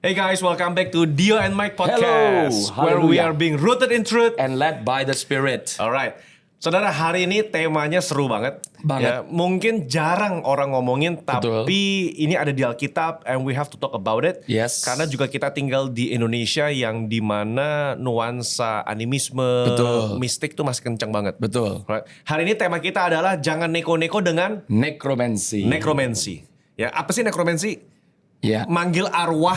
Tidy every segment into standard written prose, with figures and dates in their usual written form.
Hey guys, welcome back to Dio and Mike Podcast, Hello, where we hallelujah. are being rooted in truth. And led by the Spirit. Alright, saudara, hari ini temanya seru banget. Ya, Banget. mungkin jarang orang ngomongin, Betul. tapi ini ada di Alkitab, and we have to talk about it. Yes. Karena juga kita tinggal di Indonesia yang dimana nuansa animisme, Betul. mistik tuh masih kencang banget. Betul. Alright. Hari ini tema kita adalah jangan neko-neko dengan Nekromansi. nekromansi. Ya, apa sih nekromansi? Ya. Manggil arwah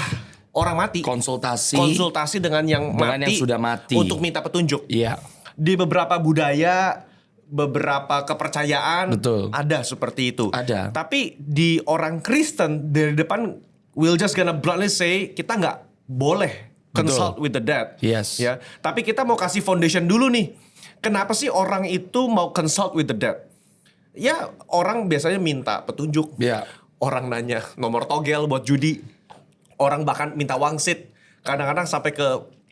orang mati. Konsultasi dengan yang Dengan yang sudah mati. untuk minta petunjuk. Iya. Di beberapa budaya, beberapa kepercayaan Betul. ada seperti itu. Ada. Tapi di orang Kristen dari depan we'll just gonna bluntly say kita nggak boleh consult with the dead. Yes. Ya. Tapi kita mau kasih foundation dulu nih. Kenapa sih orang itu mau consult with the dead? Ya orang biasanya minta petunjuk. Iya. Orang nanya nomor togel buat judi. Orang bahkan minta wangsit, kadang-kadang sampai ke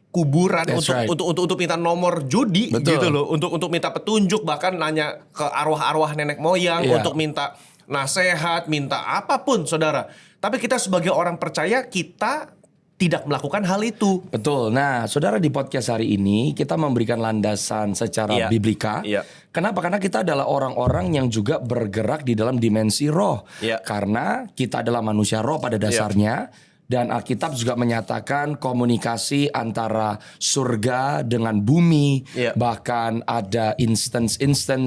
kuburan That's right. untuk minta nomor judi. Betul. Gitu loh, untuk minta petunjuk, bahkan nanya ke arwah-arwah nenek moyang, Iya. untuk minta nasihat, minta apapun, saudara. Tapi kita sebagai orang percaya, kita tidak melakukan hal itu. Betul. Nah, saudara, di podcast hari ini kita memberikan landasan secara Iya. biblika. Iya. Kenapa? Karena kita adalah orang-orang yang juga bergerak di dalam dimensi roh. Iya. Karena kita adalah manusia roh pada dasarnya. Dan Alkitab juga menyatakan komunikasi antara surga dengan bumi. Iya. Bahkan ada instance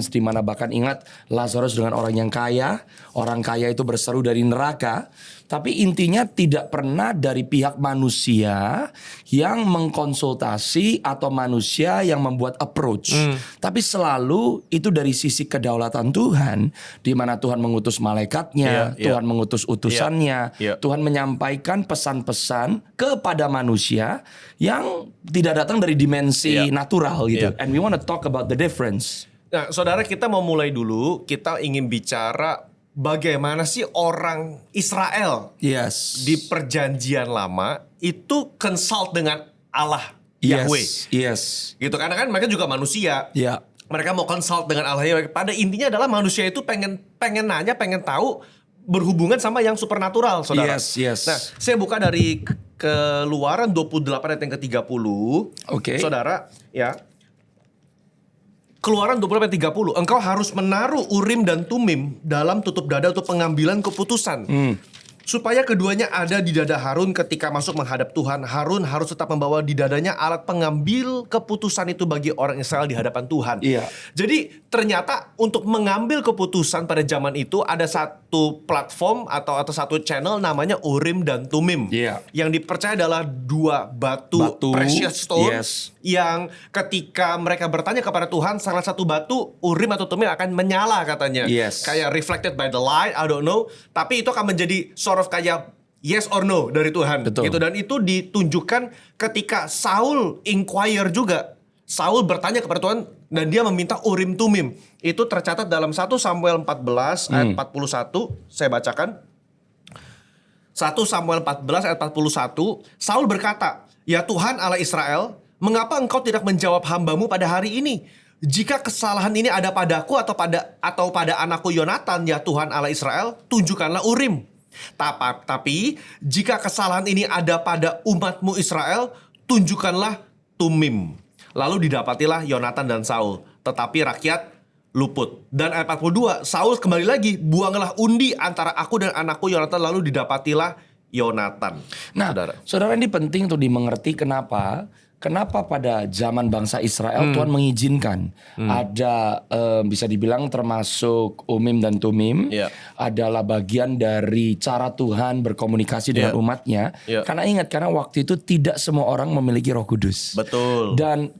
di mana bahkan ingat Lazarus dengan orang yang kaya. Orang kaya itu berseru dari neraka. Tapi intinya tidak pernah dari pihak manusia yang mengkonsultasi atau manusia yang membuat approach. Tapi selalu itu dari sisi kedaulatan Tuhan. Di mana Tuhan mengutus malaikatnya, Iya, Tuhan mengutus utusannya, Iya. Tuhan menyampaikan pesan-pesan kepada manusia yang tidak datang dari dimensi Iya. natural gitu. Iya. And we want to talk about the difference. Nah, saudara, kita mau mulai dulu. Kita ingin bicara bagaimana sih orang Israel Yes. di perjanjian lama itu consult dengan Allah Yes. Yahweh. Yes. Gitu, karena kan mereka juga manusia. Ya. Mereka mau consult dengan Allah Yahweh. Pada intinya adalah manusia itu pengen nanya, pengen tahu berhubungan sama yang supernatural, saudara. Yes. Nah, saya buka dari Keluaran 28 ayat yang ke-30. Oke. Saudara, ya. Keluaran 28 ayat 30. Engkau harus menaruh Urim dan Tumim dalam tutup dada untuk pengambilan keputusan. Supaya keduanya ada di dada Harun ketika masuk menghadap Tuhan. Harun harus tetap membawa di dadanya alat pengambil keputusan itu bagi orang Israel di hadapan Tuhan. Iya. Jadi ternyata untuk mengambil keputusan pada zaman itu ada satu platform atau satu channel namanya Urim dan Tumim. Iya. Yang dipercaya adalah dua batu precious stone. Yes. Yang ketika mereka bertanya kepada Tuhan, salah satu batu Urim atau Tumim akan menyala katanya. Yes. Kayak reflected by the light, I don't know. Tapi itu akan menjadi sort of kayak yes or no dari Tuhan. Betul. Gitu. Dan itu ditunjukkan ketika Saul inquire juga. Saul bertanya kepada Tuhan dan dia meminta Urim Tumim. Itu tercatat dalam 1 Samuel 14 ayat 41. Saya bacakan. 1 Samuel 14 ayat 41. Saul berkata, "Ya Tuhan Allah Israel, mengapa engkau tidak menjawab hambamu pada hari ini? Jika kesalahan ini ada padaku atau pada anakku Yonatan, ya Tuhan Allah Israel, tunjukkanlah Urim. Tapi jika kesalahan ini ada pada umatmu Israel, tunjukkanlah Tumim." Lalu didapatilah Yonatan dan Saul, tetapi rakyat luput. Dan ayat 42, Saul kembali lagi, "Buanglah undi antara aku dan anakku Yonatan," lalu didapatilah Yonatan. Nah, saudara, ini penting untuk dimengerti kenapa pada zaman bangsa Israel Tuhan mengizinkan ada bisa dibilang termasuk Umim dan Tumim. Iya. Adalah bagian dari cara Tuhan berkomunikasi dengan Iya. umatnya. Iya. Karena waktu itu tidak semua orang memiliki Roh Kudus. Betul. Dan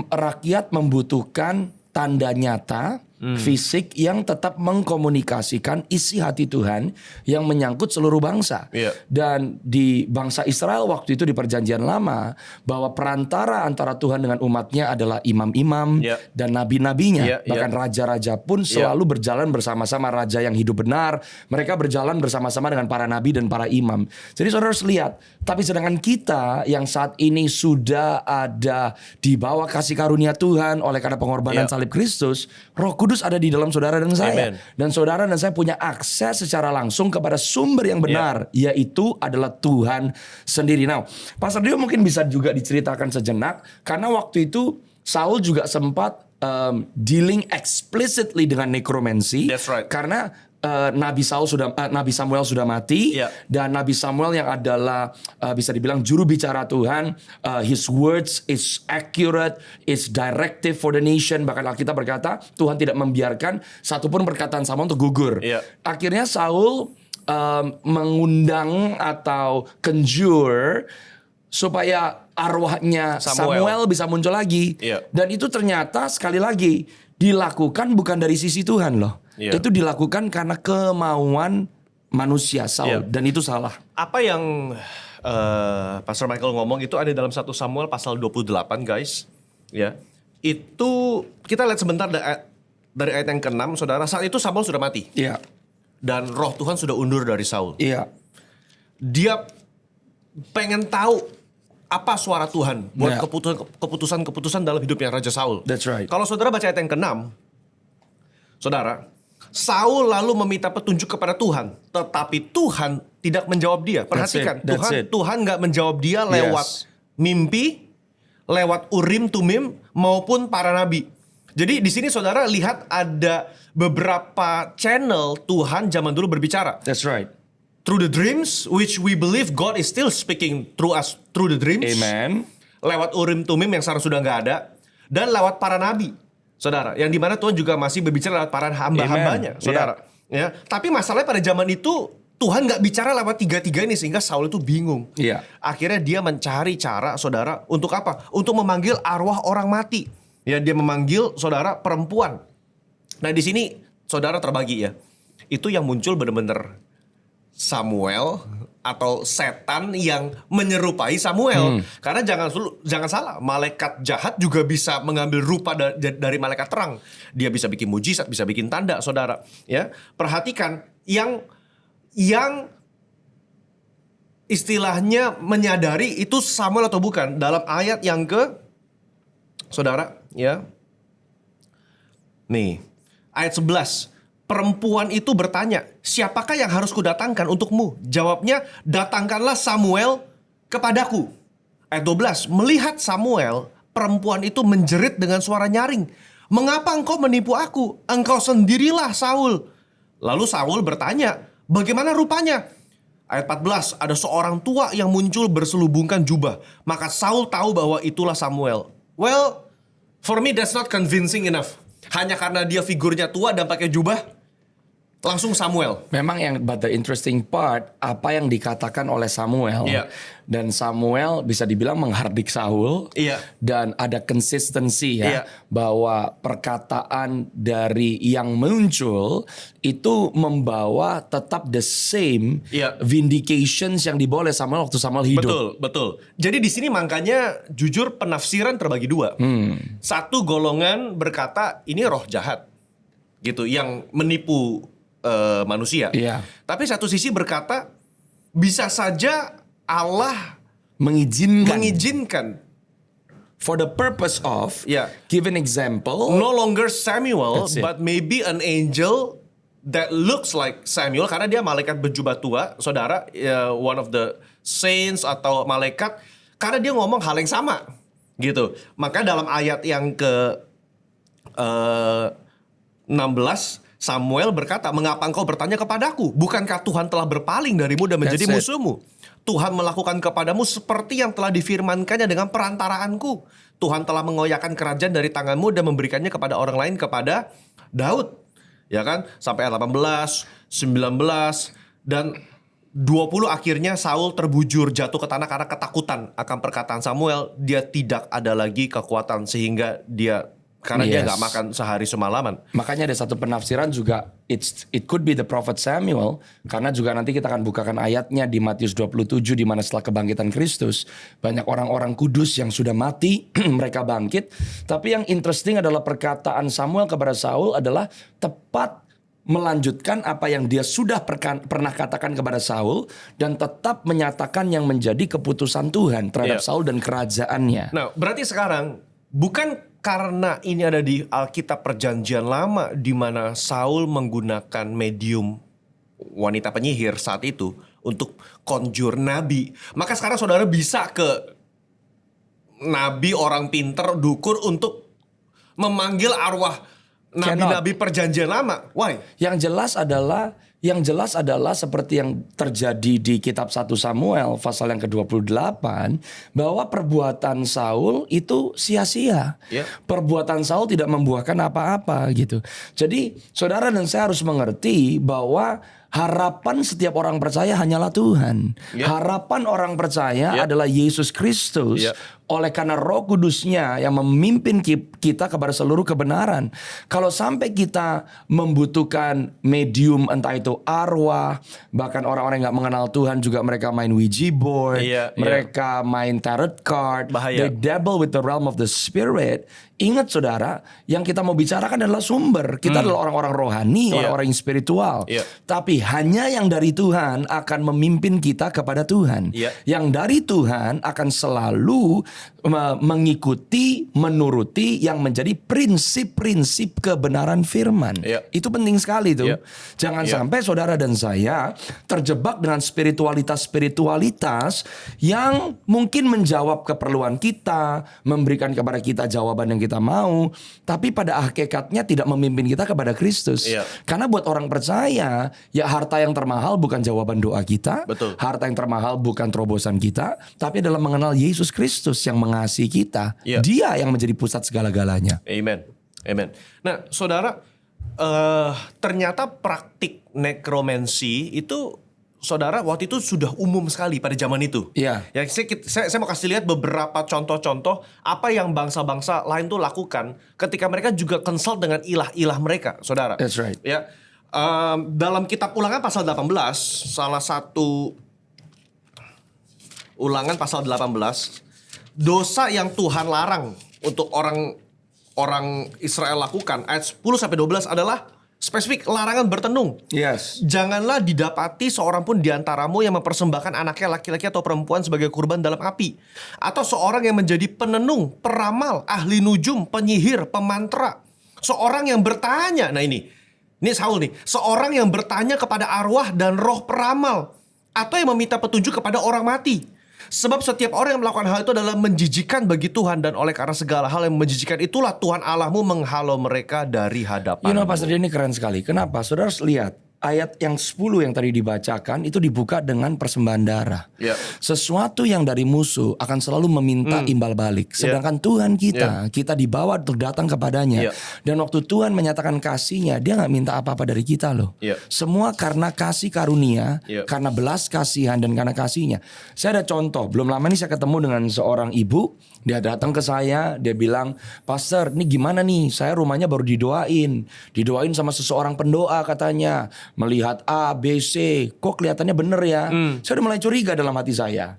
rakyat membutuhkan tanda nyata fisik yang tetap mengkomunikasikan isi hati Tuhan yang menyangkut seluruh bangsa. Iya. Dan di bangsa Israel waktu itu di perjanjian lama, bahwa perantara antara Tuhan dengan umatnya adalah imam-imam Iya. dan nabi-nabinya. Iya, Bahkan iya. raja-raja pun selalu berjalan bersama-sama, raja yang hidup benar. Mereka berjalan bersama-sama dengan para nabi dan para imam. Jadi saudara harus lihat, tapi sedangkan kita yang saat ini sudah ada di bawah kasih karunia Tuhan oleh karena pengorbanan Iya. salib Kristus, Roh Kudus Kudus ada di dalam saudara dan saya. Amen. Dan saudara dan saya punya akses secara langsung kepada sumber yang benar, yaitu adalah Tuhan sendiri. Nah, Pastor Dio mungkin bisa juga diceritakan sejenak, karena waktu itu Saul juga sempat dealing explicitly dengan necromancy. That's right. Karena Nabi Samuel sudah mati, dan Nabi Samuel yang adalah bisa dibilang juru bicara Tuhan, his words is accurate, is directive for the nation. Bahkan Alkitab berkata Tuhan tidak membiarkan satupun perkataan Samuel untuk gugur. Akhirnya Saul mengundang atau conjure supaya arwahnya Samuel bisa muncul lagi. Dan itu ternyata sekali lagi dilakukan bukan dari sisi Tuhan loh. Itu dilakukan karena kemauan manusia Saul, dan itu salah. Apa yang Pastor Michael ngomong itu ada dalam 1 Samuel pasal 28 guys. Ya. Itu kita lihat sebentar dari ayat yang ke-6, saudara. Saat itu Samuel sudah mati. Dan roh Tuhan sudah undur dari Saul. Dia pengen tahu apa suara Tuhan buat keputusan-keputusan dalam hidupnya Raja Saul. That's right. Kalau saudara baca ayat yang ke-6, saudara, Saul lalu meminta petunjuk kepada Tuhan, tetapi Tuhan tidak menjawab dia. Perhatikan, Tuhan nggak menjawab dia lewat mimpi, lewat Urim Tumim maupun para nabi. Jadi di sini saudara lihat ada beberapa channel Tuhan zaman dulu berbicara. That's right. Through the dreams, which we believe God is still speaking through us through the dreams. Amen. Lewat Urim Tumim yang sekarang sudah nggak ada, dan lewat para nabi. Saudara, yang dimana Tuhan juga masih berbicara lewat para hamba-hambanya, saudara. Ya, tapi masalahnya pada zaman itu Tuhan nggak bicara lewat tiga-tiga ini sehingga Saul itu bingung. Akhirnya dia mencari cara, saudara, untuk apa? Untuk memanggil arwah orang mati. Ya, dia memanggil saudara perempuan. Nah di sini saudara terbagi ya. Itu yang muncul benar-benar Samuel atau setan yang menyerupai Samuel. Karena jangan salah, malaikat jahat juga bisa mengambil rupa dari malaikat terang. Dia bisa bikin mujizat, bisa bikin tanda, saudara. Ya, perhatikan yang istilahnya menyadari itu Samuel atau bukan dalam ayat yang saudara, ya. Nih, ayat 11. Perempuan itu bertanya, siapakah yang harus kudatangkan untukmu? Jawabnya, datangkanlah Samuel kepadaku. Ayat 12, melihat Samuel, perempuan itu menjerit dengan suara nyaring. Mengapa engkau menipu aku? Engkau sendirilah Saul. Lalu Saul bertanya, bagaimana rupanya? Ayat 14, ada seorang tua yang muncul berselubungkan jubah. Maka Saul tahu bahwa itulah Samuel. Well, for me that's not convincing enough. Hanya karena dia figurnya tua dan pakai jubah, langsung Samuel. Memang but the interesting part, apa yang dikatakan oleh Samuel. Dan Samuel bisa dibilang menghardik Saul. Dan ada consistency bahwa perkataan dari yang muncul itu membawa tetap the same vindications yang dibawa oleh Samuel waktu Samuel hidup. Betul. Jadi di sini makanya jujur penafsiran terbagi dua. Satu golongan berkata ini roh jahat. Gitu, yang menipu manusia. Tapi satu sisi berkata bisa saja Allah mengizinkan for the purpose of give an example, no longer Samuel but maybe an angel that looks like Samuel, karena dia malaikat berjubah tua, saudara, one of the saints atau malaikat, karena dia ngomong hal yang sama gitu. Maka dalam ayat yang ke 16 Samuel berkata, mengapa engkau bertanya kepadaku? Bukankah Tuhan telah berpaling darimu dan menjadi musuhmu? Tuhan melakukan kepadamu seperti yang telah difirmankannya dengan perantaraanku. Tuhan telah mengoyakkan kerajaan dari tanganmu dan memberikannya kepada orang lain, kepada Daud. Ya kan? Sampai ayat 18, 19, dan 20 akhirnya Saul terbujur jatuh ke tanah karena ketakutan akan perkataan Samuel. Dia tidak ada lagi kekuatan sehingga dia dia nggak makan sehari semalaman. Makanya ada satu penafsiran juga, it could be the prophet Samuel, karena juga nanti kita akan bukakan ayatnya di Matius 27, di mana setelah kebangkitan Kristus banyak orang-orang kudus yang sudah mati mereka bangkit. Tapi yang interesting adalah perkataan Samuel kepada Saul adalah tepat melanjutkan apa yang dia sudah pernah katakan kepada Saul, dan tetap menyatakan yang menjadi keputusan Tuhan terhadap Saul dan kerajaannya. Nah, berarti sekarang bukan karena ini ada di Alkitab Perjanjian Lama di mana Saul menggunakan medium wanita penyihir saat itu untuk conjure nabi. Maka sekarang saudara bisa ke nabi, orang pinter, dukun untuk memanggil arwah nabi-nabi Perjanjian Lama. Why? Yang jelas adalah seperti yang terjadi di kitab 1 Samuel pasal yang ke-28 bahwa perbuatan Saul itu sia-sia. Yeah. Perbuatan Saul tidak membuahkan apa-apa gitu. Jadi saudara dan saya harus mengerti bahwa harapan setiap orang percaya hanyalah Tuhan. Yeah. Harapan orang percaya Yeah. adalah Yesus Kristus. Yeah. Oleh karena Roh Kudusnya yang memimpin kita kepada seluruh kebenaran. Kalau sampai kita membutuhkan medium, entah itu arwah, bahkan orang-orang yang gak mengenal Tuhan juga mereka main Ouija board, mereka main tarot card, bahaya. they dabble with the realm of the spirit. Ingat saudara, yang kita mau bicarakan adalah sumber. Kita adalah orang-orang rohani, orang-orang yang spiritual. Tapi hanya yang dari Tuhan akan memimpin kita kepada Tuhan. Yang dari Tuhan akan selalu mengikuti, menuruti yang menjadi prinsip-prinsip kebenaran firman. Itu penting sekali tuh. Jangan sampai saudara dan saya terjebak dengan spiritualitas-spiritualitas yang mungkin menjawab keperluan kita, memberikan kepada kita jawaban yang kita mau, tapi pada hakikatnya tidak memimpin kita kepada Kristus. Karena buat orang percaya, ya harta yang termahal bukan jawaban doa kita. Betul. Harta yang termahal bukan terobosan kita, tapi adalah mengenal Yesus Kristus yang mengasihi kita. Dia yang menjadi pusat segala-galanya. Amen. Amen. Nah, saudara, ternyata praktik nekromansi itu saudara waktu itu sudah umum sekali pada zaman itu. Iya. Ya, saya mau kasih lihat beberapa contoh-contoh apa yang bangsa-bangsa lain tuh lakukan ketika mereka juga consult dengan ilah-ilah mereka, saudara. That's right. Ya, dalam kitab Ulangan pasal 18, salah satu Ulangan pasal 18, dosa yang Tuhan larang untuk orang Israel lakukan ayat 10 sampai 12 adalah spesifik larangan bertenung. Yes. Janganlah didapati seorang pun di antaramu yang mempersembahkan anaknya laki-laki atau perempuan sebagai kurban dalam api. Atau seorang yang menjadi penenung, peramal, ahli nujum, penyihir, pemantra. Seorang yang bertanya, nah ini Saul nih. Seorang yang bertanya kepada arwah dan roh peramal. Atau yang meminta petunjuk kepada orang mati. Sebab setiap orang yang melakukan hal itu adalah menjijikan bagi Tuhan. Dan oleh karena segala hal yang menjijikan itulah Tuhan Allahmu menghalau mereka dari hadapan. You know, Pastor, ini keren sekali. Kenapa? Saudara harus lihat. Ayat yang 10 yang tadi dibacakan itu dibuka dengan persembahan darah. Sesuatu yang dari musuh akan selalu meminta imbal balik. Sedangkan Tuhan kita dibawa untuk datang kepadanya. Dan waktu Tuhan menyatakan kasihnya, dia gak minta apa-apa dari kita loh. Semua karena kasih karunia, karena belas kasihan dan karena kasihnya. Saya ada contoh, belum lama ini saya ketemu dengan seorang ibu. Dia datang ke saya, dia bilang, Pastor, ini gimana nih? Saya rumahnya baru didoain sama seseorang pendoa katanya. Melihat A, B, C, kok kelihatannya bener ya? Saya udah mulai curiga dalam hati saya.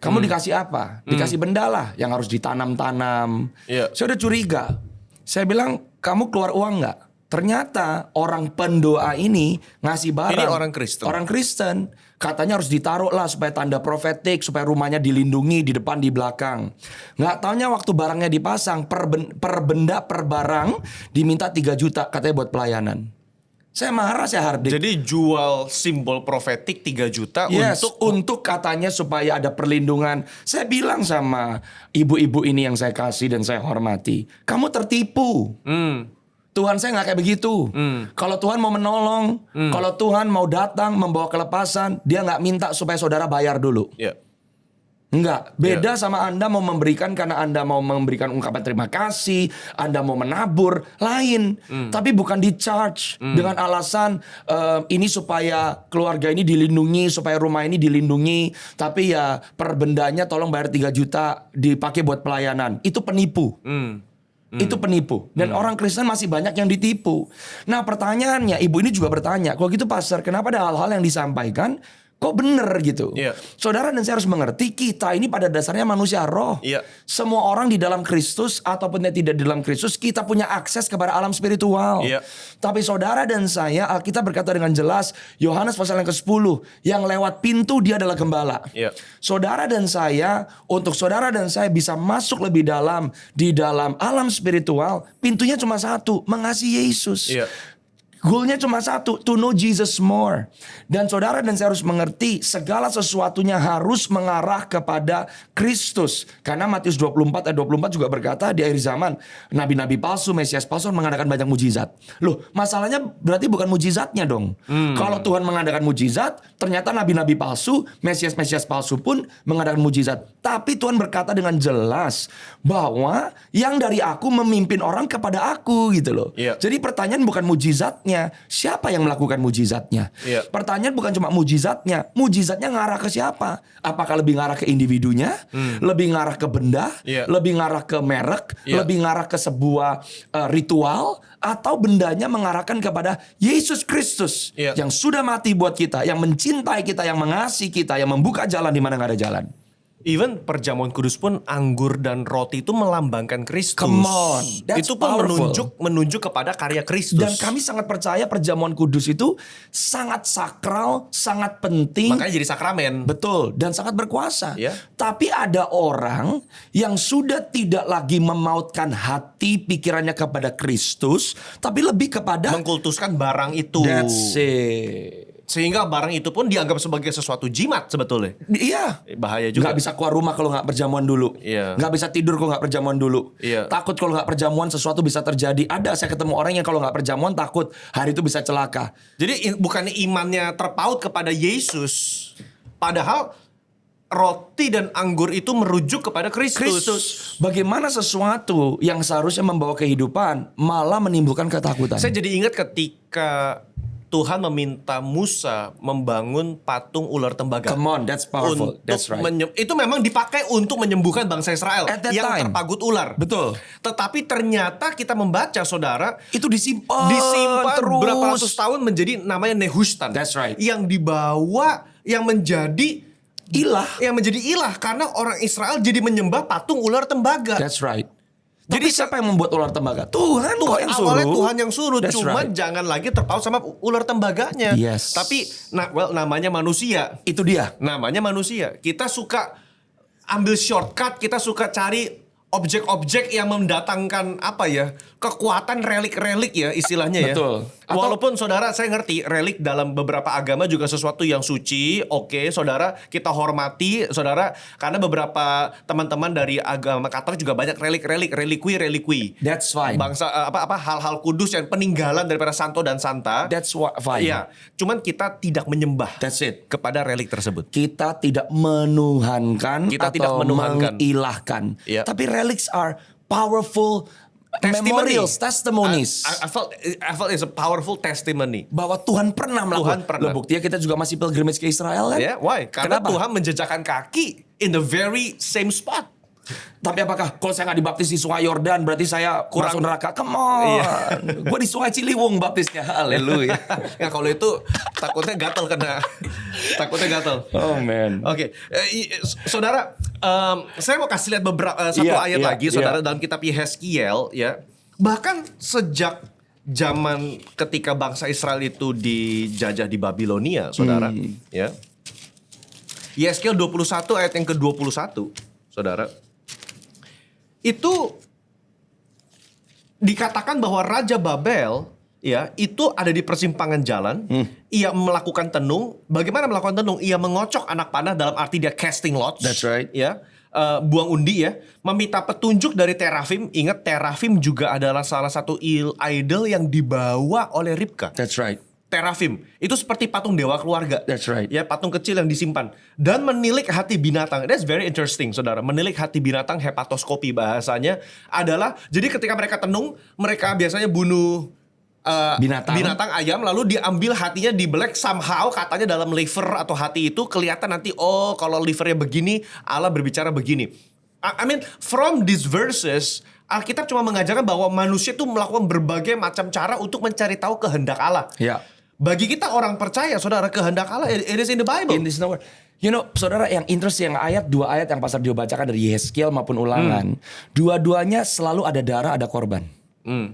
Kamu dikasih apa? Dikasih benda lah yang harus ditanam-tanam. Saya udah curiga. Saya bilang, kamu keluar uang gak? Ternyata orang pendoa ini ngasih barang. Ini orang Kristen. Orang Kristen. Katanya harus ditaruh lah supaya tanda profetik, supaya rumahnya dilindungi di depan, di belakang. Nggak taunya waktu barangnya dipasang, per benda, per barang diminta 3 juta katanya buat pelayanan. Saya marah, saya hardik. Jadi jual simbol profetik 3 juta untuk katanya supaya ada perlindungan. Saya bilang sama ibu-ibu ini yang saya kasih dan saya hormati, kamu tertipu. Tuhan saya gak kayak begitu. Kalau Tuhan mau menolong, kalau Tuhan mau datang membawa kelepasan, dia gak minta supaya saudara bayar dulu. Enggak, beda sama Anda mau memberikan karena Anda mau memberikan ungkapan terima kasih, Anda mau menabur, lain. Tapi bukan di charge dengan alasan ini supaya keluarga ini dilindungi, supaya rumah ini dilindungi. Tapi ya per bendanya tolong bayar 3 juta dipakai buat pelayanan. Itu penipu. Itu penipu. Dan orang Kristen masih banyak yang ditipu. Nah pertanyaannya, ibu ini juga bertanya, kalau gitu Pastor, kenapa ada hal-hal yang disampaikan kok bener gitu. Iya. Saudara dan saya harus mengerti kita ini pada dasarnya manusia roh. Iya. Semua orang di dalam Kristus ataupun yang tidak di dalam Kristus, kita punya akses kepada alam spiritual. Iya. Tapi saudara dan saya, Alkitab berkata dengan jelas, Yohanes pasal yang ke-10, yang lewat pintu dia adalah gembala. Iya. Saudara dan saya, untuk saudara dan saya bisa masuk lebih dalam di dalam alam spiritual, pintunya cuma satu, mengasihi Yesus. Iya. Goalnya cuma satu, to know Jesus more. Dan saudara dan saya harus mengerti segala sesuatunya harus mengarah kepada Kristus. Karena Matius 24 ayat 24 juga berkata di akhir zaman, nabi-nabi palsu, Mesias palsu mengadakan banyak mujizat. Loh, masalahnya berarti bukan mujizatnya dong. Kalau Tuhan mengadakan mujizat, ternyata nabi-nabi palsu, Mesias palsu pun mengadakan mujizat. Tapi Tuhan berkata dengan jelas bahwa yang dari aku memimpin orang kepada aku gitu loh. Iya. Jadi pertanyaan bukan mujizatnya, siapa yang melakukan mujizatnya? Iya. Pertanyaan bukan cuma mujizatnya ngarah ke siapa? Apakah lebih ngarah ke individunya, lebih ngarah ke benda, Iya. lebih ngarah ke merek, Iya. lebih ngarah ke sebuah ritual, atau bendanya mengarahkan kepada Yesus Kristus Iya. yang sudah mati buat kita, yang mencintai kita, yang mengasihi kita, yang membuka jalan di mana nggak ada jalan. Even perjamuan kudus pun anggur dan roti itu melambangkan Kristus. Come on, that's itu pun powerful. menunjuk kepada karya Kristus. Dan kami sangat percaya perjamuan kudus itu sangat sakral, sangat penting. Makanya jadi sakramen. Betul, dan sangat berkuasa. Ya. Tapi ada orang yang sudah tidak lagi memautkan hati pikirannya kepada Kristus, tapi lebih kepada Mengkultuskan barang itu. that's it. Sehingga barang itu pun dianggap sebagai sesuatu jimat sebetulnya. Iya. Bahaya juga. Nggak bisa keluar rumah kalau nggak perjamuan dulu. Iya. Nggak bisa tidur kalau nggak perjamuan dulu. Iya. Takut kalau nggak perjamuan sesuatu bisa terjadi. Ada saya ketemu orang yang kalau nggak perjamuan takut hari itu bisa celaka. Jadi bukannya imannya terpaut kepada Yesus. Padahal roti dan anggur itu merujuk kepada Kristus. Bagaimana sesuatu yang seharusnya membawa kehidupan malah menimbulkan ketakutan. Saya jadi ingat ketika Tuhan meminta Musa membangun patung ular tembaga. Come on, that's powerful. Untuk That's right. itu memang dipakai untuk menyembuhkan bangsa Israel At that yang time. terpagut ular. Betul. Tetapi ternyata kita membaca, saudara, Itu disimpan terus. berapa ratus tahun menjadi namanya Nehushtan. That's right. Yang dibawa, yang menjadi ilah karena orang Israel jadi menyembah patung ular tembaga. That's right. Jadi Tapi siapa yang membuat ular tembaga? Tuhan kok yang suruh. awalnya Tuhan yang suruh, That's cuman right. jangan lagi terpaut sama ular tembaganya. Yes. Tapi namanya manusia. Itu dia. Namanya manusia. Kita suka ambil shortcut, kita suka cari objek-objek yang mendatangkan apa ya? Kekuatan relik-relik ya istilahnya ya. Betul. Walaupun saudara saya ngerti relik dalam beberapa agama juga sesuatu yang suci. Oke, saudara, kita hormati saudara karena beberapa teman-teman dari agama Katolik juga banyak relikwi. That's fine. Bangsa hal-hal kudus yang peninggalan daripada santo dan santa. That's fine. Iya, cuman kita tidak menyembah That's it. kepada relik tersebut. Kita tidak menuhankan Kita atau tidak menuhankan. mengilahkan. Iya. Tapi relics are powerful Testimony. memorials, testimonies. I felt it's a powerful testimony. Bahwa Tuhan pernah melakukan. Tuhan pernah. Loh, buktinya kita juga masih pilgrimage ke Israel kan? Ya, why? Karena Kenapa? Tuhan menjejakkan kaki in the very same spot. Tapi apakah kalau saya nggak dibaptis di Sungai Yordan berarti saya Kurang- masuk neraka? Come on. Iya. Gue di Sungai Ciliwung baptisnya. Haleluya. Nah, kalau itu takutnya gatal takutnya gatal. Oh man. Oke, saudara, saya mau kasih lihat beberapa satu Iya, ayat iya, lagi, saudara, dalam kitab Yehezkiel, ya. Bahkan sejak zaman ketika bangsa Israel itu dijajah di Babilonia, saudara, ya. Yehezkiel 21 ayat yang ke-21, saudara. Itu dikatakan bahwa Raja Babel ya itu ada di persimpangan jalan. Ia melakukan tenung. Bagaimana melakukan tenung? Ia mengocok anak panah dalam arti dia casting lots. That's right. Ya, buang undi ya. Meminta petunjuk dari terafim. Ingat terafim juga adalah salah satu idol yang dibawa oleh Ribka. That's right. Terafim itu seperti patung dewa keluarga. That's right. Ya, patung kecil yang disimpan dan menilik hati binatang. That's very interesting, saudara. Menilik hati binatang, hepatoskopi bahasanya adalah jadi ketika mereka tenung, mereka biasanya bunuh binatang ayam lalu diambil hatinya dibelek somehow katanya dalam liver atau hati itu kelihatan nanti kalau livernya begini Allah berbicara begini. I mean from these verses Alkitab cuma mengajarkan bahwa manusia itu melakukan berbagai macam cara untuk mencari tahu kehendak Allah. Ya. Bagi kita orang percaya, saudara, kehendak Allah it is in the Bible. In this nowhere. You know, saudara, yang interesting dua ayat yang Pastor Dio bacakan dari Yeskiel maupun Ulangan, dua-duanya selalu ada darah, ada korban.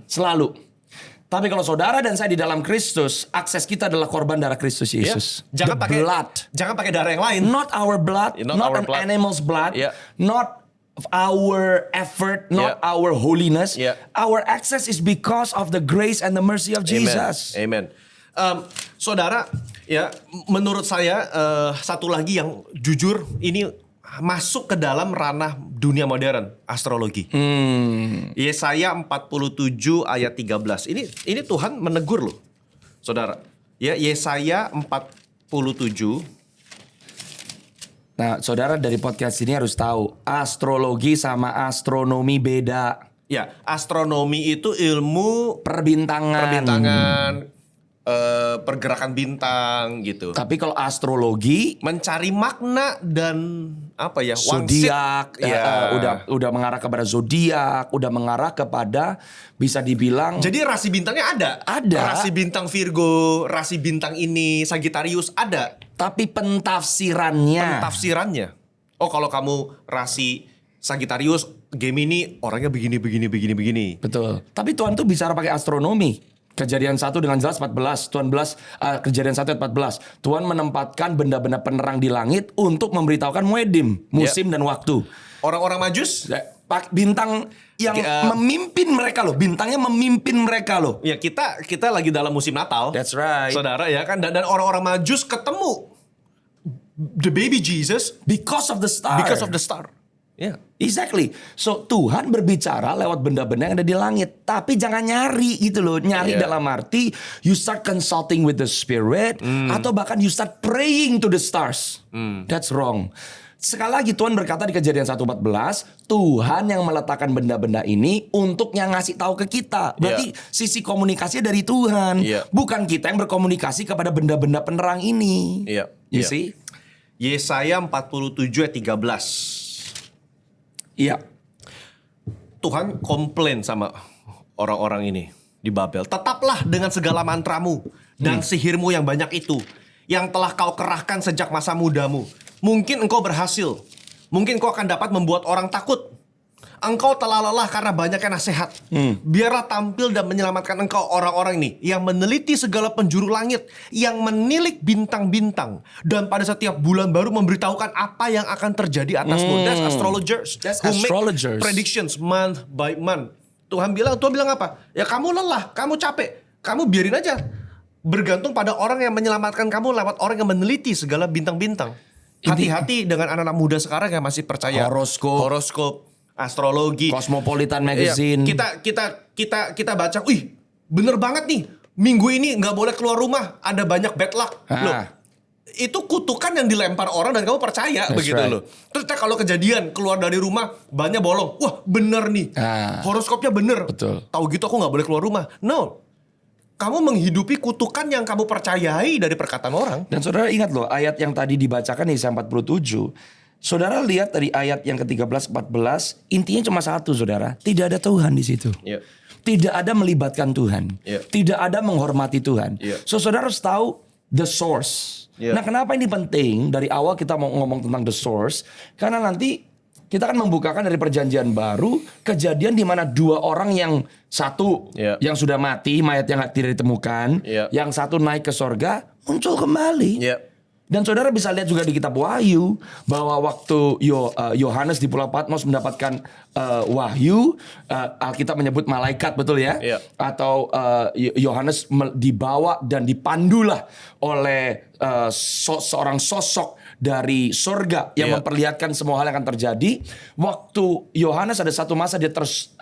Selalu. Tapi kalau saudara dan saya di dalam Kristus, akses kita adalah korban darah Kristus Yesus. Jangan The pakai blood. Jangan pakai darah yang lain. Not our blood, Not not our an blood. animal's blood, Yeah. not our effort, not our holiness. Yeah. Our access is because of the grace and the mercy of Jesus. Amen. Saudara, ya menurut saya satu lagi yang jujur ini masuk ke dalam ranah dunia modern, astrologi. Yesaya 47 ayat 13. Ini Tuhan menegur loh. Saudara. Ya, Yesaya 47. Nah, saudara dari podcast ini harus tahu, astrologi sama astronomi beda. Ya, astronomi itu ilmu Perbintangan. pergerakan bintang gitu. Tapi kalau astrologi, Mencari makna dan apa ya? zodiak, Ya. udah mengarah kepada zodiak, udah mengarah kepada bisa dibilang Jadi rasi bintangnya ada. Ada. Rasi bintang Virgo, rasi bintang ini Sagittarius ada. tapi pentafsirannya. Tafsirannya. Oh, kalau kamu rasi Sagittarius, Gemini orangnya begini. Betul. Tapi Tuhan tuh bicara pakai astronomi. Kejadian 1 dengan jelas 14. Kejadian 1 ayat 14. Tuhan menempatkan benda-benda penerang di langit untuk memberitahukan muedim, musim dan waktu. Orang-orang Majus, Bintang yang memimpin mereka loh. Bintangnya memimpin mereka loh. ya kita lagi dalam musim Natal. That's right. Saudara ya kan, dan orang-orang Majus ketemu the baby Jesus Because of the star. because of the star. Ya. Exactly. So Tuhan berbicara lewat benda-benda yang ada di langit. Tapi jangan nyari gitu loh. Nyari Yeah. dalam arti you start consulting with the spirit. Atau bahkan you start praying to the stars. That's wrong. Sekali lagi Tuhan berkata di Kejadian 1:14, Tuhan yang meletakkan benda-benda ini untuk yang ngasih tahu ke kita. Berarti sisi komunikasinya dari Tuhan. Yeah. Bukan kita yang berkomunikasi kepada benda-benda penerang ini. Iya. You Iya. see? Yesaya 47 ayat 13. Iya. Tuhan komplain sama orang-orang ini di Babel. Tetaplah dengan segala mantramu dan sihirmu yang banyak itu, yang telah kau kerahkan sejak masa mudamu. Mungkin engkau berhasil. Mungkin kau akan dapat membuat orang takut. Engkau telah lelah karena banyaknya nasihat. Biarlah tampil dan menyelamatkan engkau orang-orang ini yang meneliti segala penjuru langit, yang menilik bintang-bintang, dan pada setiap bulan baru memberitahukan apa yang akan terjadi atasmu. That's astrologers. That's who make astrologers. predictions month by month. Tuhan bilang apa? Ya kamu lelah, kamu capek, kamu biarin aja. Bergantung pada orang yang menyelamatkan kamu lewat orang yang meneliti segala bintang-bintang. Hati-hati dengan anak-anak muda sekarang yang masih percaya horoskop, astrologi, Cosmopolitan Magazine. Iya, kita baca, wih, bener banget nih. Minggu ini nggak boleh keluar rumah, ada banyak bad luck. Loh, itu kutukan yang dilempar orang dan kamu percaya. That's begitu right. loh. Terus kalau kejadian keluar dari rumah bannya bolong, wah bener nih, horoskopnya bener. Betul. Tahu gitu aku nggak boleh keluar rumah. No, kamu menghidupi kutukan yang kamu percayai dari perkataan orang. Dan saudara ingat loh ayat yang tadi dibacakan di Yesaya 47. Saudara lihat dari ayat yang ke-13, 14, intinya cuma satu saudara. Tidak ada Tuhan di situ. Iya. Tidak ada melibatkan Tuhan. Iya. Tidak ada menghormati Tuhan. Iya. So saudara harus tahu the source. Iya. Nah kenapa ini penting? Dari awal kita mau ngomong tentang the source. Karena nanti kita akan membukakan dari perjanjian baru kejadian di mana dua orang yang satu Iya. yang sudah mati, mayat yang tidak ditemukan, Iya. yang satu naik ke sorga, muncul kembali. Iya. Dan saudara bisa lihat juga di kitab Wahyu bahwa waktu Yohanes di Pulau Patmos mendapatkan wahyu, Alkitab menyebut malaikat, betul ya? Iya. Atau Yohanes dibawa dan dipandulah oleh seorang sosok dari sorga yang Iya. memperlihatkan semua hal yang akan terjadi. Waktu Yohanes ada satu masa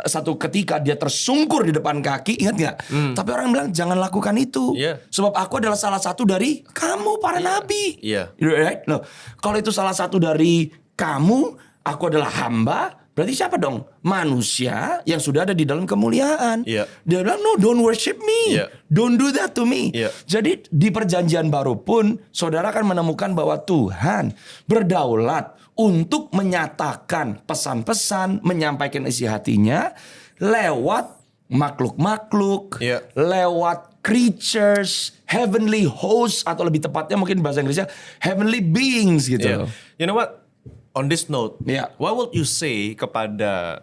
satu ketika dia tersungkur di depan kaki, ingat nggak? Tapi orang bilang jangan lakukan itu, Iya. sebab aku adalah salah satu dari kamu para nabi. Iya. Right? Loh, kalau itu salah satu dari kamu, aku adalah hamba. Berarti siapa dong? Manusia yang sudah ada di dalam kemuliaan. Iya. Dia bilang, no, don't worship me. Iya. Don't do that to me. Iya. Jadi di perjanjian baru pun, saudara akan menemukan bahwa Tuhan berdaulat untuk menyatakan pesan-pesan, menyampaikan isi hatinya lewat makhluk-makhluk, Iya. lewat creatures, heavenly hosts, atau lebih tepatnya mungkin bahasa Inggrisnya heavenly beings gitu. Yeah. You know what? On this note, Yeah. what would you say kepada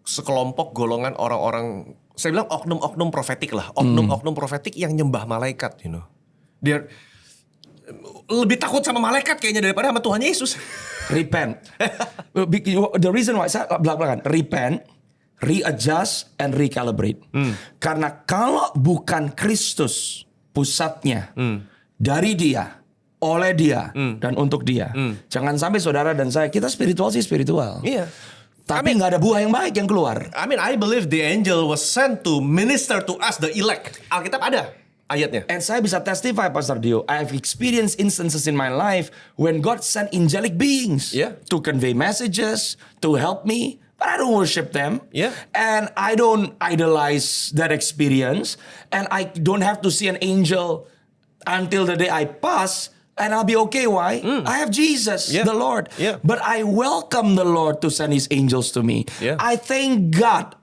sekelompok golongan orang-orang, saya bilang oknum-oknum profetik lah, oknum-oknum profetik yang nyembah malaikat, you know, dia lebih takut sama malaikat kayaknya daripada sama Tuhan Yesus. Repent. The reason why saya belak-belakan repent, readjust, and recalibrate. Karena kalau bukan Kristus pusatnya dari Dia, oleh Dia, dan untuk Dia, jangan sampai saudara dan saya, kita spiritual sih spiritual. Iya. Tapi nggak ada buah yang baik yang keluar. I mean, I believe the angel was sent to minister to us, the elect. Alkitab ada ayatnya. And saya bisa testify, Pastor Dio, I have experienced instances in my life when God sent angelic beings Yeah. to convey messages, to help me, but I don't worship them. Yeah. And I don't idolize that experience. And I don't have to see an angel until the day I pass. And I'll be okay. Why? I have Jesus, Yeah. the Lord. Yeah. But I welcome the Lord to send His angels to me. Yeah. I thank God.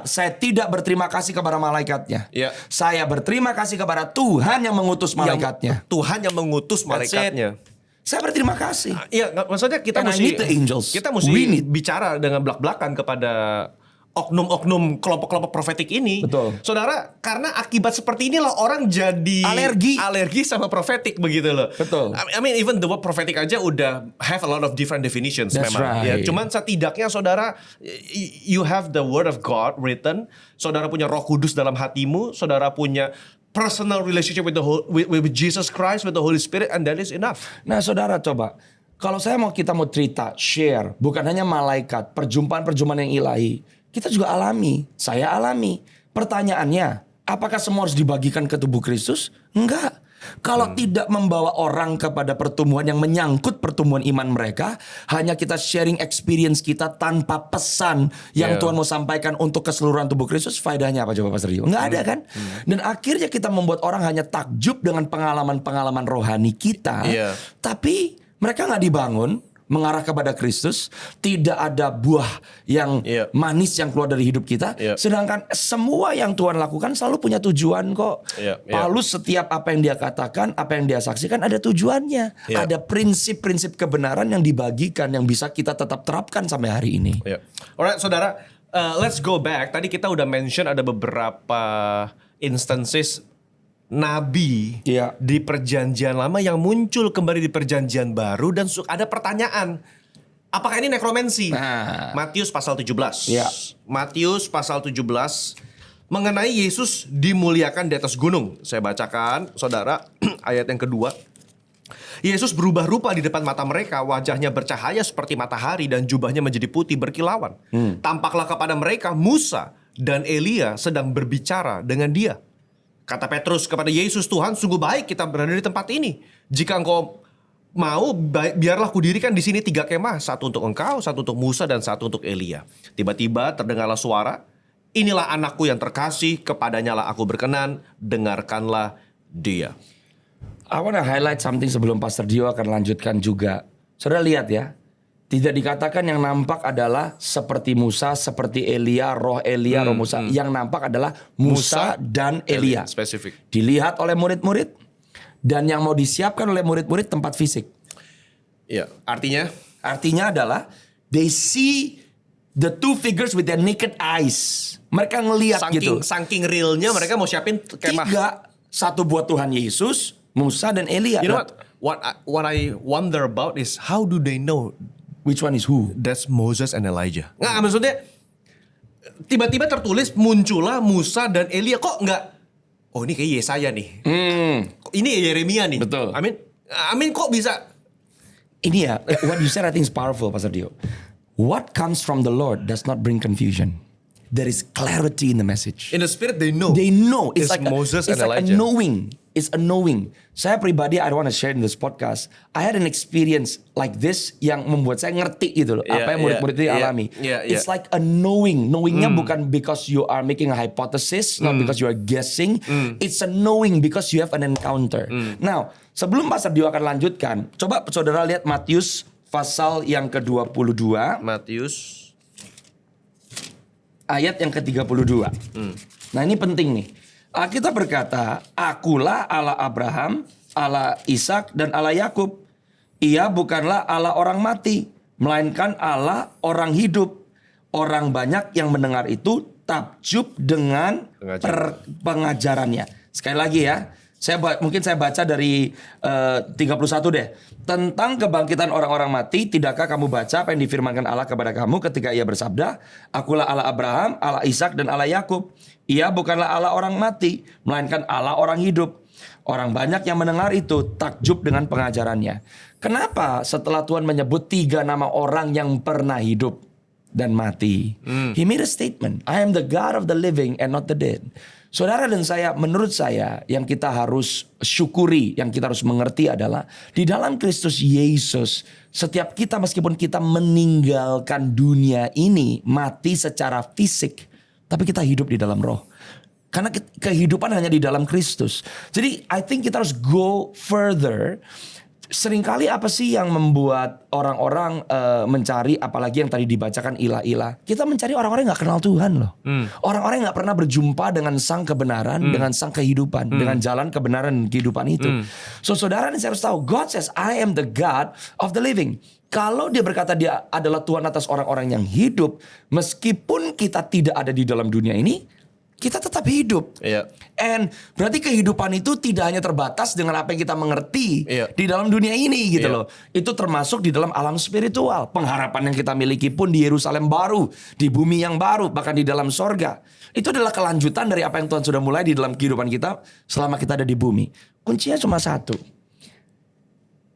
Saya tidak berterima kasih kepada malaikatnya. Yeah. Saya berterima kasih kepada Tuhan yang mengutus malaikatnya. Tuhan yang mengutus That's it. malaikatnya. Saya berterima kasih. Iya, maksudnya kita And I need the angels. kita We mesti need. bicara dengan belak-belakan kepada oknum-oknum kelompok-kelompok profetik ini. Betul. Saudara, karena akibat seperti inilah orang jadi alergi sama profetik begitu loh. Betul. I mean even the word prophetic aja udah have a lot of different definitions. That's memang. right. Ya, cuman setidaknya saudara, you have the word of God written. Saudara punya Roh Kudus dalam hatimu. Saudara punya personal relationship with with Jesus Christ, with the Holy Spirit, and that is enough. Nah, saudara coba. Kalau kita mau cerita, share, bukan hanya malaikat, perjumpaan-perjumpaan yang ilahi. Kita juga alami, saya alami. Pertanyaannya, apakah semua harus dibagikan ke tubuh Kristus? Enggak. Kalau tidak membawa orang kepada pertumbuhan yang menyangkut pertumbuhan iman mereka, hanya kita sharing experience kita tanpa pesan yang Tuhan mau sampaikan untuk keseluruhan tubuh Kristus, faedahnya apa coba Pastor Rio? Enggak ada kan? Dan akhirnya kita membuat orang hanya takjub dengan pengalaman-pengalaman rohani kita, tapi mereka nggak dibangun mengarah kepada Kristus, tidak ada buah yang manis yang keluar dari hidup kita. Sedangkan semua yang Tuhan lakukan selalu punya tujuan kok. Paulus setiap apa yang dia katakan, apa yang dia saksikan ada tujuannya. Ada prinsip-prinsip kebenaran yang dibagikan yang bisa kita tetap terapkan sampai hari ini. Alright, saudara, let's go back. Tadi kita udah mention ada beberapa instances nabi di perjanjian lama yang muncul kembali di perjanjian baru dan ada pertanyaan, apakah ini nekromansi? Matius pasal 17. Matius pasal 17 mengenai Yesus dimuliakan di atas gunung. Saya bacakan, saudara, ayat yang kedua. Yesus berubah rupa di depan mata mereka, wajahnya bercahaya seperti matahari dan jubahnya menjadi putih berkilauan. Tampaklah kepada mereka Musa dan Elia sedang berbicara dengan dia. Kata Petrus kepada Yesus, Tuhan, sungguh baik kita berada di tempat ini. Jika engkau mau, biarlah kudirikan di sini 3 kemah, satu untuk engkau, satu untuk Musa, dan satu untuk Elia. Tiba-tiba terdengarlah suara, inilah anakku yang terkasih, kepadanya lah aku berkenan, dengarkanlah dia. I want to highlight something sebelum Pastor Dio akan lanjutkan juga. Saudara lihat ya, tidak dikatakan yang nampak adalah seperti Musa, seperti Elia, roh Musa. Yang nampak adalah Musa dan Elia. Spesifik. Dilihat oleh murid-murid. Dan yang mau disiapkan oleh murid-murid tempat fisik. Iya, artinya? Artinya adalah they see the two figures with their naked eyes. Mereka ngelihat gitu. Saking realnya mereka mau siapin kemah. 3, satu buat Tuhan Yesus, Musa dan Elia. You know what I wonder about is how do they know which one is who? That's Moses and Elijah. Nggak, maksudnya tiba-tiba tertulis muncullah Musa dan Elia. Kok nggak? Oh, ini kayak Yesaya nih. Ini Yeremia nih. Betul. Amin kok bisa? Ini ya, what you said I think is powerful, Pastor Dio. What comes from the Lord does not bring confusion. There is clarity in the message. In the spirit they know. They know. It's like Moses and like Elijah. A knowing. It's a knowing. Saya pribadi, I don't want to share in this podcast. I had an experience like this yang membuat saya ngerti gitu loh. Apa yang murid-murid ini alami. It's like a knowing. Knowingnya bukan because you are making a hypothesis, not because you are guessing. It's a knowing because you have an encounter. Now, sebelum Pastor Dio akan lanjutkan, coba saudara lihat Matius pasal yang ke-22. Matius ayat yang ke-32. Nah, ini penting nih. Alkitab berkata, akulah Allah Abraham, Allah Ishak dan Allah Yakub. Ia bukanlah Allah orang mati, melainkan Allah orang hidup. Orang banyak yang mendengar itu takjub dengan pengajarannya. Sekali lagi ya, mungkin saya baca dari 31 deh. Tentang kebangkitan orang-orang mati, tidakkah kamu baca apa yang difirmankan Allah kepada kamu ketika ia bersabda, akulah Allah Abraham, Allah Ishak dan Allah Yakub. Ia bukanlah Allah orang mati, melainkan Allah orang hidup. Orang banyak yang mendengar itu takjub dengan pengajarannya. Kenapa setelah Tuhan menyebut 3 nama orang yang pernah hidup dan mati, He made a statement, I am the God of the living and not the dead. Saudara dan saya, menurut saya yang kita harus syukuri, yang kita harus mengerti adalah di dalam Kristus Yesus, setiap kita meskipun kita meninggalkan dunia ini, mati secara fisik, tapi kita hidup di dalam roh. Karena kehidupan hanya di dalam Kristus. Jadi I think kita harus go further. Seringkali apa sih yang membuat orang-orang mencari, apalagi yang tadi dibacakan ilah-ilah. Kita mencari orang-orang yang gak kenal Tuhan loh. Orang-orang yang gak pernah berjumpa dengan sang kebenaran, dengan sang kehidupan, dengan jalan kebenaran kehidupan itu. So saudara ini saya harus tahu, God says I am the God of the living. Kalau dia berkata dia adalah Tuhan atas orang-orang yang hidup, meskipun kita tidak ada di dalam dunia ini, kita tetap hidup. Iya. And berarti kehidupan itu tidak hanya terbatas dengan apa yang kita mengerti di dalam dunia ini gitu loh. Itu termasuk di dalam alam spiritual. Pengharapan yang kita miliki pun di Yerusalem baru, di bumi yang baru, bahkan di dalam sorga. Itu adalah kelanjutan dari apa yang Tuhan sudah mulai di dalam kehidupan kita selama kita ada di bumi. Kuncinya cuma satu.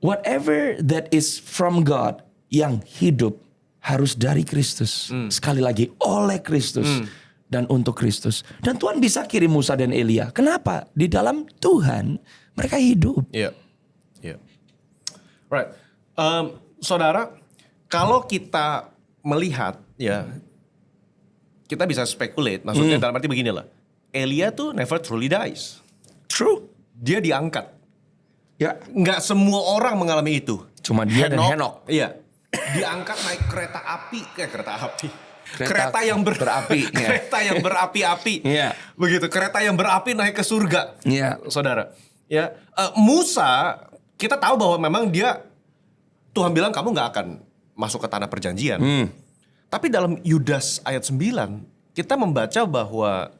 Whatever that is from God yang hidup harus dari Kristus. Sekali lagi, oleh Kristus. Dan untuk Kristus. Dan Tuhan bisa kirim Musa dan Elia. Kenapa? Di dalam Tuhan mereka hidup. Iya. Iya. Right. Saudara, kalau kita melihat ya, kita bisa speculate. Maksudnya dalam arti beginilah. Elia tuh never truly dies. True. Dia diangkat. Ya. Nggak semua orang mengalami itu. Cuma dia dan Henok. Iya. Diangkat naik kereta api. Kereta yang berapi. Kereta yang berapi-api. Iya. Begitu, kereta yang berapi naik ke surga. Iya. Saudara. Ya, Musa, kita tahu bahwa memang Tuhan bilang kamu nggak akan masuk ke tanah perjanjian. Tapi dalam Yudas ayat 9, kita membaca bahwa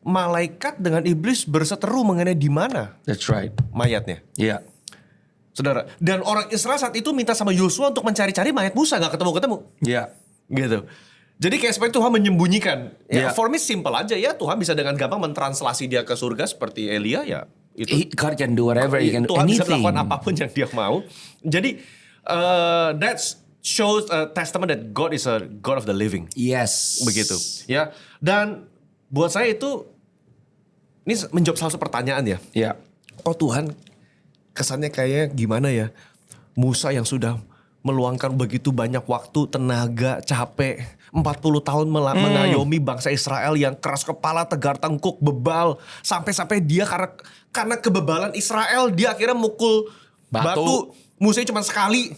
malaikat dengan iblis berseteru mengenai di mana That's right. mayatnya. Iya. Saudara, dan orang Israel saat itu minta sama Yosua untuk mencari-cari mayat Musa, nggak ketemu-ketemu. Iya. Gitu. Jadi kayak seperti Tuhan menyembunyikan. Ya, Yeah. for me simple aja ya. Tuhan bisa dengan gampang mentranslasi dia ke surga seperti Elia ya. Itu God can do whatever, he can do Tuhan bisa anything. melakukan apapun yang dia mau. Jadi that shows a testament that God is a God of the living. Yes. Begitu. Ya. Dan buat saya itu ini menjawab salah satu pertanyaan ya. Iya. Oh Tuhan, kesannya kayak gimana ya? Musa yang sudah meluangkan begitu banyak waktu, tenaga, capek, 40 tahun mengayomi bangsa Israel yang keras kepala, tegar tengkuk, bebal, sampai-sampai dia karena kebebalan Israel dia akhirnya mukul batu. Musa cuma sekali.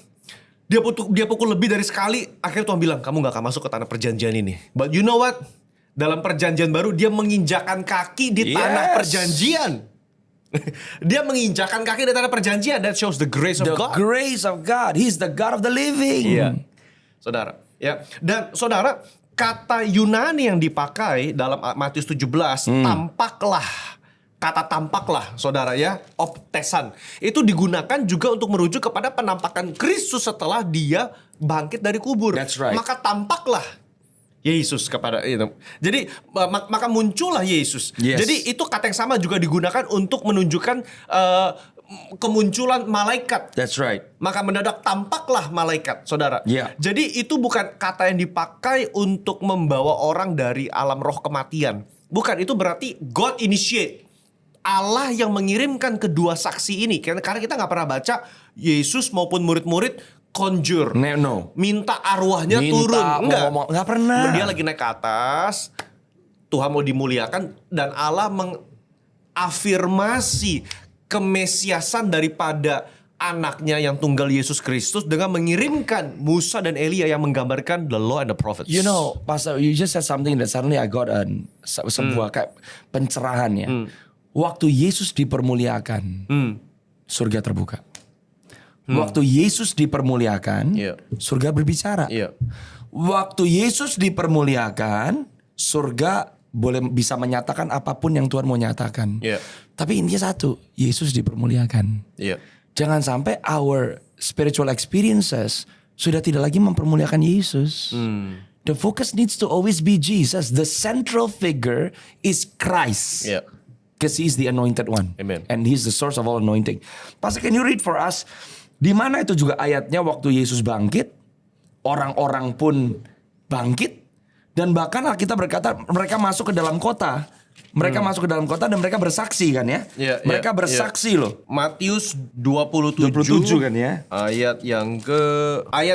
Dia pukul lebih dari sekali. Akhirnya Tuhan bilang, kamu gak akan masuk ke tanah perjanjian ini. But you know what? Dalam perjanjian baru dia menginjakan kaki di tanah perjanjian. Dia menginjakan kaki di tanah perjanjian. That shows the grace of God. The grace of God. He's the God of the living. Iya. Saudara, ya. Dan saudara, kata Yunani yang dipakai dalam Matius 17 tampaklah. Kata tampaklah, saudara ya, optesan. Itu digunakan juga untuk merujuk kepada penampakan Kristus setelah dia bangkit dari kubur. That's right. Maka tampaklah Yesus kepada itu. Jadi maka muncullah Yesus. Yes. Jadi itu kata yang sama juga digunakan untuk menunjukkan kemunculan malaikat. That's right. Maka mendadak tampaklah malaikat, saudara. Yeah. Jadi itu bukan kata yang dipakai untuk membawa orang dari alam roh kematian. Bukan, itu berarti God initiate. Allah yang mengirimkan kedua saksi ini. Karena kita gak pernah baca Yesus maupun murid-murid conjure. No. Minta arwahnya turun. Enggak. Nggak pernah. Dia lagi naik ke atas. Tuhan mau dimuliakan. Dan Allah mengafirmasi kemesiasan daripada anaknya yang tunggal Yesus Kristus dengan mengirimkan Musa dan Elia yang menggambarkan the law and the prophets. You know, Pastor, you just said something that suddenly I got sebuah kayak pencerahan ya. Waktu Yesus dipermuliakan, surga terbuka. Waktu Yesus dipermuliakan, surga berbicara. Waktu Yesus dipermuliakan, surga bisa menyatakan apapun yang Tuhan mau nyatakan. Tapi intinya satu, Yesus dipermuliakan. Jangan sampai our spiritual experiences sudah tidak lagi mempermuliakan Yesus. The focus needs to always be Jesus. The central figure is Christ. Because He's the anointed one. Amen. And He's the source of all anointing. Pastor, can you read for us? Di mana itu juga ayatnya waktu Yesus bangkit, orang-orang pun bangkit, dan bahkan Alkitab berkata mereka masuk ke dalam kota. Mereka masuk ke dalam kota dan mereka bersaksi kan ya. Mereka bersaksi loh. Matius 27 kan ya. Ayat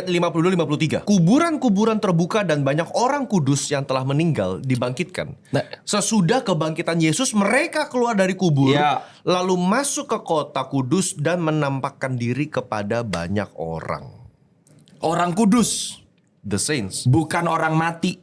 52-53. Kuburan-kuburan terbuka dan banyak orang kudus yang telah meninggal dibangkitkan. Sesudah kebangkitan Yesus, mereka keluar dari kubur, lalu masuk ke kota kudus dan menampakkan diri kepada banyak orang. Orang kudus. The saints. Bukan orang mati.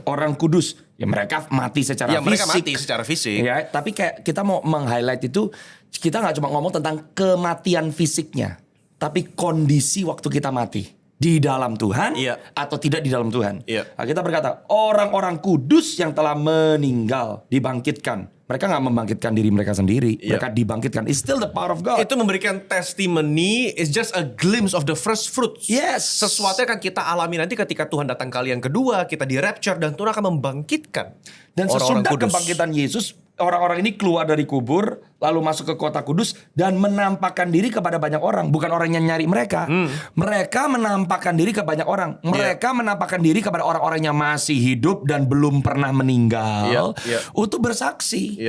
Orang kudus. Ya mereka mati secara fisik. Mereka mati secara fisik. Ya, tapi kayak kita mau meng-highlight itu, kita nggak cuma ngomong tentang kematian fisiknya, tapi kondisi waktu kita mati di dalam Tuhan atau tidak di dalam Tuhan. Nah, kita berkata orang-orang kudus yang telah meninggal dibangkitkan. Mereka nggak membangkitkan diri mereka sendiri. Mereka dibangkitkan. It's still the power of God. Itu memberikan testimony. It's just a glimpse of the first fruits. Yes. Sesuatu yang akan kita alami nanti ketika Tuhan datang kali yang kedua. Kita di rapture dan Tuhan akan membangkitkan dan orang-orang sesudah kudus. Kebangkitan Yesus, orang-orang ini keluar dari kubur, lalu masuk ke kota kudus dan menampakkan diri kepada banyak orang. Bukan orang yang nyari mereka. Mereka menampakkan diri ke banyak orang. Mereka menampakkan diri kepada orang-orang yang masih hidup dan belum pernah meninggal untuk bersaksi.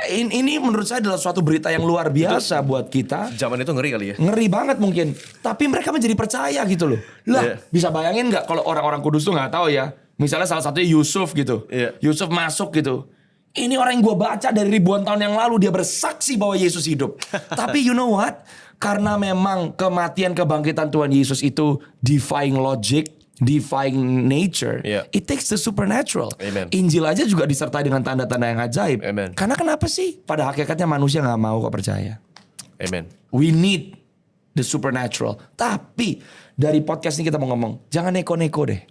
Ini menurut saya adalah suatu berita yang luar biasa buat kita. Zaman itu ngeri kali ya. Ngeri banget mungkin. Tapi mereka menjadi percaya gitu loh. Bisa bayangin gak kalau orang-orang kudus tuh gak tahu ya. Misalnya salah satunya Yusuf gitu. Yusuf masuk gitu. Ini orang yang gue baca dari ribuan tahun yang lalu. Dia bersaksi bahwa Yesus hidup. Tapi you know what? Karena memang kematian kebangkitan Tuhan Yesus itu defying logic, defying nature. It takes the supernatural. Amen. Injil aja juga disertai dengan tanda-tanda yang ajaib. Amen. Karena kenapa sih? Pada hakikatnya manusia gak mau kok percaya. Amen. We need the supernatural. Tapi dari podcast ini kita mau ngomong, jangan neko-neko deh.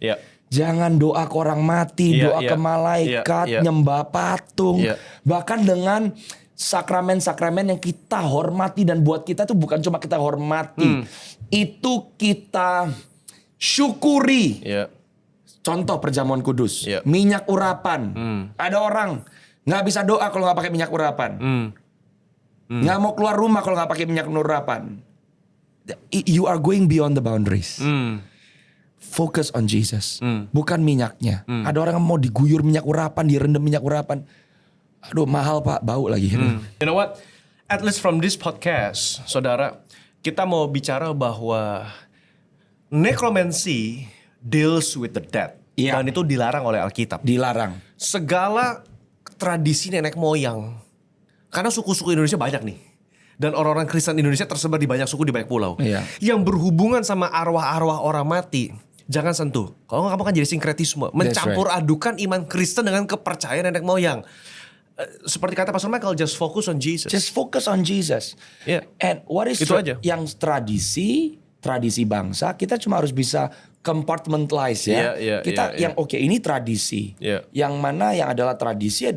Jangan doa ke orang mati, doa ke malaikat, nyembah patung. Bahkan dengan sakramen-sakramen yang kita hormati dan buat kita tuh bukan cuma kita hormati. Itu kita syukuri. Contoh perjamuan kudus, minyak urapan. Ada orang nggak bisa doa kalau nggak pakai minyak urapan. Nggak mau keluar rumah kalau nggak pakai minyak urapan. You are going beyond the boundaries. Focus on Jesus, bukan minyaknya. Ada orang yang mau diguyur minyak urapan, direndam minyak urapan. Aduh mahal pak, bau lagi. You know what? At least from this podcast, saudara, kita mau bicara bahwa necromancy deals with the dead. Dan itu dilarang oleh Alkitab. Dilarang. Segala tradisi nenek moyang. Karena suku-suku Indonesia banyak nih. Dan orang-orang Kristen Indonesia tersebar di banyak suku, di banyak pulau. Yang berhubungan sama arwah-arwah orang mati. Jangan sentuh. Kalau nggak kamu kan jadi sinkretisme. Mencampur adukan iman Kristen dengan kepercayaan nenek moyang. Seperti kata Pastor Michael, just focus on Jesus. Just focus on Jesus. And what is itu aja. Yang tradisi bangsa, kita cuma harus bisa compartmentalize ya. Kita yang oke, ini tradisi. Yang mana yang adalah tradisi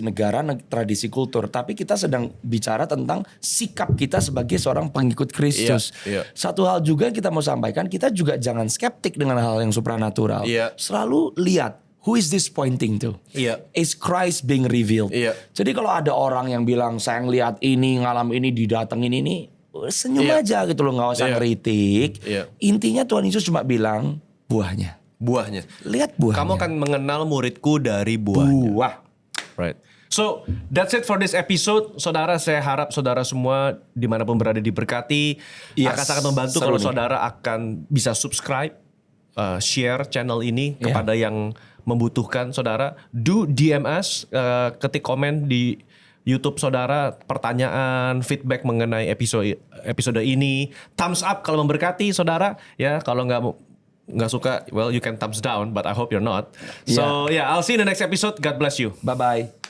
negara, tradisi kultur. Tapi kita sedang bicara tentang sikap kita sebagai seorang pengikut Kristus. Satu hal juga yang kita mau sampaikan, kita juga jangan skeptik dengan hal yang supranatural. Selalu lihat, who is this pointing to? Is Christ being revealed? Jadi kalau ada orang yang bilang, saya ngeliat ini, ngalam ini, didatengin ini, senyum aja gitu loh, gak usah kritik. Intinya Tuhan Yesus cuma bilang buahnya. Lihat buahnya. Kamu akan mengenal muridku dari buahnya. Right. So that's it for this episode. Saudara, saya harap saudara semua dimanapun berada diberkati. Akan sangat membantu kalau saudara akan bisa subscribe, share channel ini kepada yang membutuhkan. Saudara, do DM us, ketik komen di YouTube saudara, pertanyaan, feedback mengenai episode ini. Thumbs up kalau memberkati saudara, ya. Kalau nggak suka, well you can thumbs down, but I hope you're not. So yeah, I'll see you in the next episode. God bless you. Bye-bye.